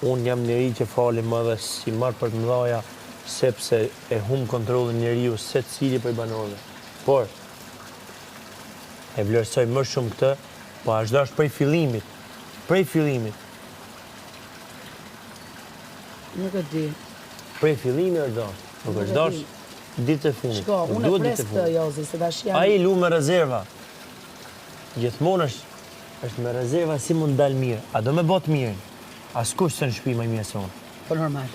unë jam njeri që falim më dhe si marë për të mëdhaja, sepse e hum kontrolin njeriu se cili për i banorëve. Por, e vlerësoj më shumë këtë, po ashtë është prej fillimit. Prej fillimit. Nuk e di. Prej fillimit është dash. Nuk është dash ditë e fundit. Shko, unë e pres të Jozi, se dash janë... A i lu me rezerva. Gjithmonë është me rezerva si mund dalë mirë. A do me botë mirën? Askush se në shpi më mirë se unë. Po normal.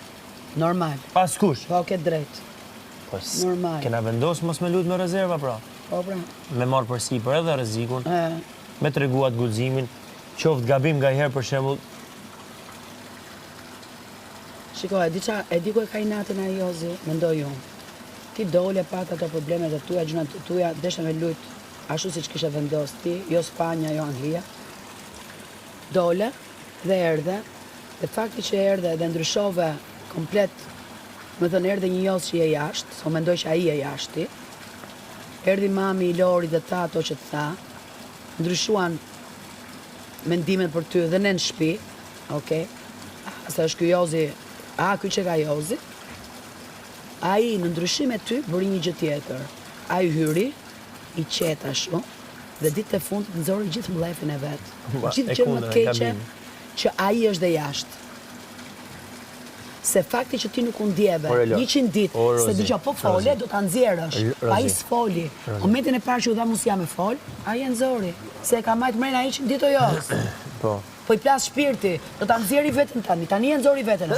Normal. Askush. Po ke drejt. Po normal. Kena vendosë mos me lutë me rezerva, pra. Po, pra. Me marë për sipër edhe rrezikun, me treguat guximin, qoftë gabim nga herë për shembull. Shiko, e di ku e ka i natin a Jozi, mendoj unë. Ti dole pat ato probleme dhe tuja, gjunat tuja, deshe me lutë ashtu si që kishe vendos ti, jo Spanja, jo Anglia. Dole dhe erdhe, dhe fakti që erdhe dhe ndryshove komplet, më thënë erdhe një Joz që je jashtë, so mendoj që a i e jashti, erdi mami i Lori dhe tha ato që të tha, ndryshuan mendimet për ty dhe në shtëpi, okej? Asa është kjo Jozi, kjo që ka Jozi, a i në ndryshim e ty bëri një gjë tjetër. A i hyri, i qeta shumë, dhe ditë të fundit nëzori gjithë mlefin e vetë. Gjithë që më të keqe që a i është dhe jashtë. Se fakti që ti nuk undjeve 100 ditë, se dëgja po fole, do të nxjerrësh. A i s'foli. Momentin e parë që u dha mundësia me fol, a i e nxori. Se ka majtë mrena 100 ditë o jos. Po i plas shpirti, do të nxjerri vetën tani e nxori vetën.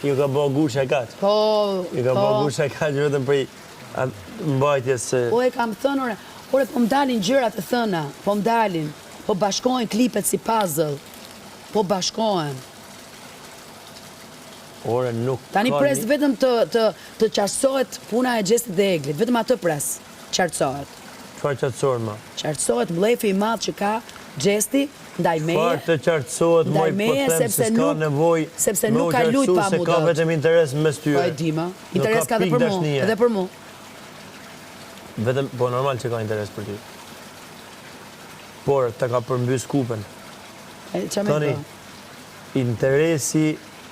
Ju ka bo gusha kaq. Po. Ju ka bo gusha kaq vetëm për mbajtjes se... Po e kam thënë, ore, po m'dalin gjërat e thëna, po m'dalin, po bashkojnë klipet si puzzle, po bashkojnë. Ore, nuk... Tani pres vetëm të qartësohet puna e Gjestit dhe Eglit, vetëm atë pres, qartësohet. Çfarë qartësohet ma? Qartësohet mlefi i madh që ka Gjesti, ndaj meje. Çfarë të qartësohet, moj, po them se s'ka nevoj... Sepse nuk ka lujt pa mu se ka vetëm interes mes tyre. Po e dima, interes ka dhe për mu, edhe për mu. Vetëm, po normal që ka interes për ty. Por, të ka përmbys kupen. Tani, interesi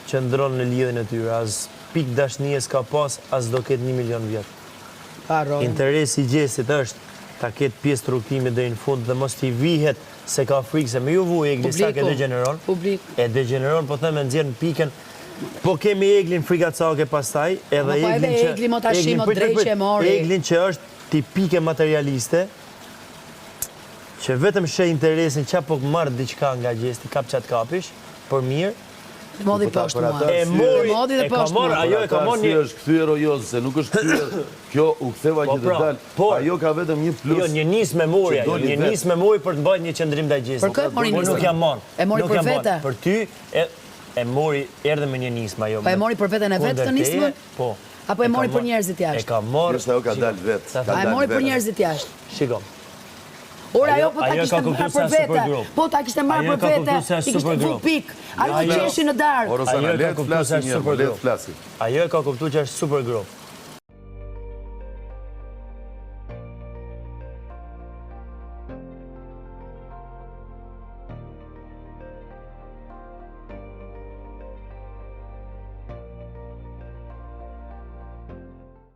që ndronë në lidhjen e tyre, as pik dashnie s'ka pas, as do ketë 1 milion vjetë. Interesi i Gjestit është ta ketë pjesë të rrugtimit deri në fund dhe mos t'i vihet se ka frikë se me ju vu Egli sa ke degeneron. E degeneron, po thëmë nxjerr në pikën. Po kemi Eglin frikacake pastaj, edhe Eglin që është tipike materialiste, që vetëm sheh interesin qa po marrë diçka nga Gjesti, kap qatë kapish, për mirë. Modi poshtë mua. E mori, ajo e ka mori një... është këthyër o Jozë, se nuk është këthyër, kjo u ktheva që të dalë, ajo ka vetëm një plus... Jo, një nis memoria, një nis memori për të bajt një qëndrim dhe Gjesti. Për këtë mori nisë? Nuk jam marë. E mori për vete? Për ty, e mori erdhe me një nismë, ajo... Pa e mori për veten e vetë të nismë? Po. Apo e mori për njerëzit jashtë? E ka marë... Jështë ajo ka dalë vetë. A e mori për njerëzit jashtë? Shiko. Ora, ajo po ta kishte marrë për vete. Po ta kishte marrë për vete, i kishte vu pik. Ajo qeshi në darë. Orosana, letë flasim njërë, letë flasim. Ajo e ka kuptu që është super grop.